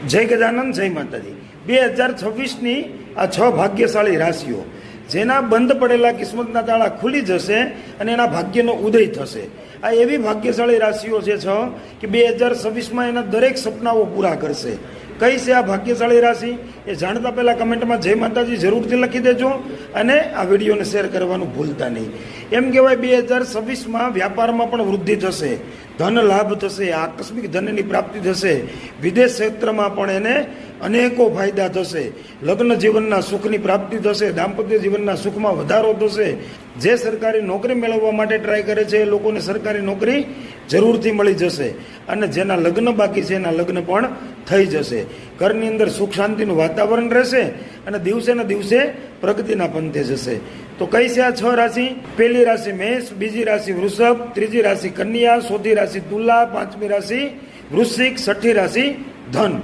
જય ગજાનંદ, જય માતાજી। 2026ની આ 6 ભાગ્યશાળી રાશિઓ જેના બંધ પડેલા કિસ્મતના તાળા ખુલી જશે અને એના ભાગ્યનો ઉદય થશે। આ એવી ભાગ્યશાળી રાશિઓ છે 6 કે 2026માં એના દરેક સપનાઓ પૂરા કરશે। કઈ છે આ ભાગ્યશાળી રાશિ એ જાણતા પહેલાં કમેન્ટમાં જય માતાજી જરૂરથી લખી દેજો અને આ વિડીયોને શેર કરવાનું ભૂલતા નહીં। એમ કહેવાય 2026માં વ્યાપારમાં પણ વૃદ્ધિ થશે, ધન લાભ થશે, આકસ્મિક ધનની પ્રાપ્તિ થશે, વિદેશ ક્ષેત્રમાં પણ એને અનેકો ફાયદા થશે, લગ્ન જીવનના સુખની પ્રાપ્તિ થશે, દાંપત્ય જીવનના સુખમાં વધારો થશે। જે સરકારી નોકરી મેળવવા માટે ટ્રાય કરે છે એ લોકોને સરકારી નોકરી જરૂરથી મળી જશે અને જેના લગ્ન બાકી છે એના લગ્ન પણ થઈ જશે। ઘરની અંદર સુખ શાંતિનું વાતાવરણ રહેશે અને દિવસે ને દિવસે પ્રગતિના પંથે જશે। તો કઈ છે આ 6 રાશિ? પહેલી રાશિ મેષ, બીજી રાશિ વૃષભ, ત્રીજી રાશિ કન્યા, ચોથી રાશિ તુલા, પાંચમી રાશિ વૃશ્ચિક, છઠ્ઠી રાશિ ધન।